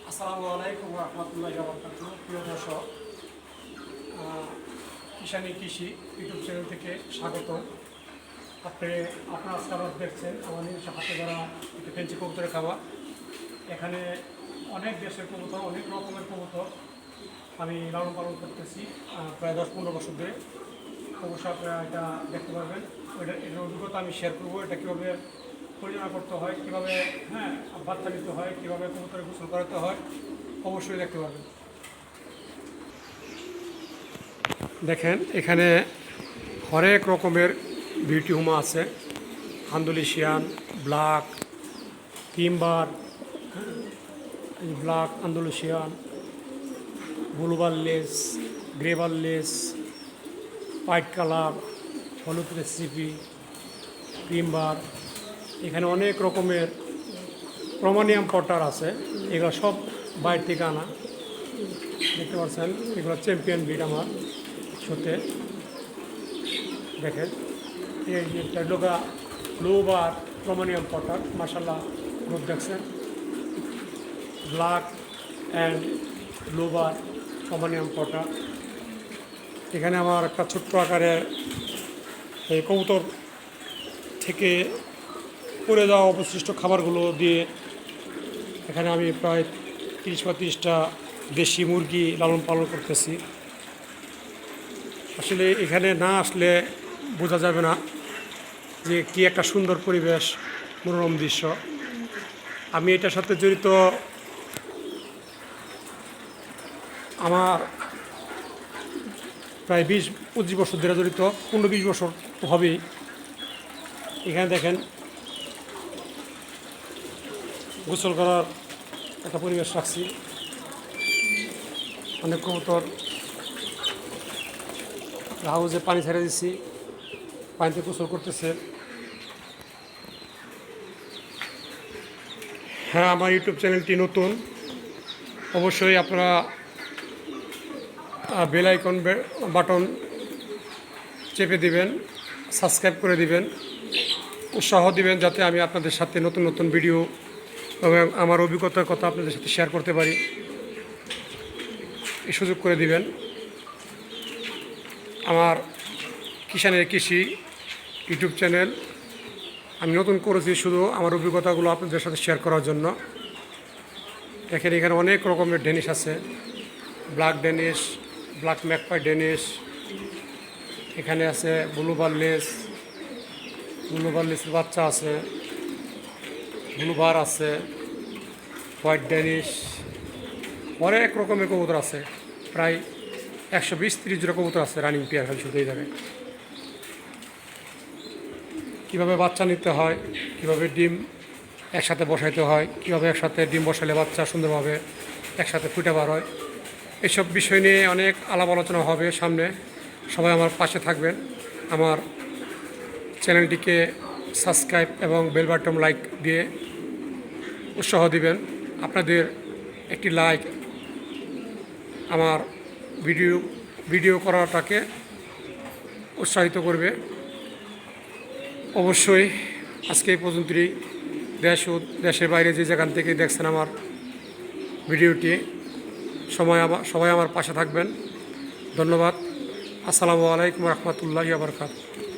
আসসালামু আলাইকুম রহমতুল্লাহি ওয়া বারাকাতুহু। প্রিয় দর্শক, কিষানি কৃষি ইউটিউব চ্যানেল থেকে স্বাগত। আপনারা আজকে আবার দেখছেন আমার নিজস্ব হাতে ধরা একটি ফেন্সি কবুতরের খাবার। এখানে অনেক দেশের কবুতর, অনেক রকমের কবুতর আমি লালন পালন করতেছি প্রায় 10-15 বছর ধরে। অবশ্যই আপনারা এটা দেখতে পারবেন। এটার অভিজ্ঞতা আমি শেয়ার করবো। এটা কীভাবে পরিচালনা করতে হয়, কীভাবে বাচ্চা নিতে হয়, কীভাবে কবুতরে গোসল করাতে হয়, অবশ্যই দেখতে পারবেন। দেখেন এখানে হরেক রকমের বিউটি হুমা আছে। আন্দোলেশিয়ান, ব্ল্যাক, কিম্বার, ব্ল্যাক আন্দোলেশিয়ান, ব্লুবারলেস, গ্রেবারলেস, হোয়াইট কালার, হলুদ রেসিপি, কিম্বার। এখানে অনেক রকমের প্রমানিয়াম পটার আছে। এগুলো সব বাইরে থেকে আনা, দেখতে পাচ্ছেন। এগুলো চ্যাম্পিয়ন ব্রিড আমার সাথে। দেখেন এই যে ডোগা ব্লুবার প্রমানিয়াম পটার, মার্শাল্লাহ গ্রুপ দেখছেন। Black and blue bar pouter. এখানে আমার একটা ছোট্ট আকারের এই কবুতর থেকে পড়ে যাওয়া অবশিষ্ট খাবারগুলো দিয়ে এখানে আমি প্রায় 30-35টা দেশি মুরগি লালন পালন করতেছি। আসলে এখানে না আসলে বোঝা যাবে না যে কি একটা সুন্দর পরিবেশ, মনোরম দৃশ্য। আমি এটার সাথে জড়িত আমার প্রায় 20-25 বছর ধরে জড়িত, 15-20 বছর হবেই। এখানে দেখেন গোসল করার একটা পরিবেশ রাখছি। অনেক কবুতর হাউজে পানি ছেড়ে দিচ্ছি, পানিতে গোসল করতেছে। হ্যাঁ, আমার ইউটিউব চ্যানেলটি নতুন। অবশ্যই আপনারা বেল আইকন বাটন চেপে দিবেন, সাবস্ক্রাইব করে দিবেন, উৎসাহ দিবেন যাতে আমি আপনাদের সাথে নতুন নতুন ভিডিও এবং আমার অভিজ্ঞতার কথা আপনাদের সাথে শেয়ার করতে পারি। এই সুযোগ করে দিবেন। আমার কিষানের কৃষি ইউটিউব চ্যানেল আমি নতুন করেছি শুধু আমার অভিজ্ঞতাগুলো আপনাদের সাথে শেয়ার করার জন্য। দেখেন এখানে অনেক রকমের ডেনিশ আছে। Black Danish, black magpie Danish, এখানে আছে ব্লুবারলেস, ব্লুবারলেসের বাচ্চা আছে, ব্লুবার আছে, হোয়াইট ডেনিশ, অনেক রকমের কবুতর আছে। প্রায় 120-30 জোড়া কবুতর আছে রানিং পেয়ার খালি শুধু এই জায়গায়। কীভাবে বাচ্চা নিতে হয়, কীভাবে ডিম একসাথে বসাইতে হয়, কীভাবে একসাথে ডিম বসালে বাচ্চা সুন্দরভাবে একসাথে ফুটে বার হয়, এইসব বিষয় নিয়ে অনেক আলাপ আলোচনা হবে সামনে। সবাই আমার পাশে থাকবেন। আমার চ্যানেলটিকে সাবস্ক্রাইব এবং বেল বাটন লাইক দিয়ে উৎসাহ দিবেন। আপনাদের একটি লাইক আমার ভিডিও করাটাকে উৎসাহিত করবে। অবশ্যই আজকে এই পর্যন্তই। দেশের বাইরে যে যেখান থেকে দেখছেন আমার ভিডিওটি, সবাই আমার পাশে থাকবেন। ধন্যবাদ। আসসালামু আলাইকুম রহমতুল্লাহি ওয়া বারাকাতুহু।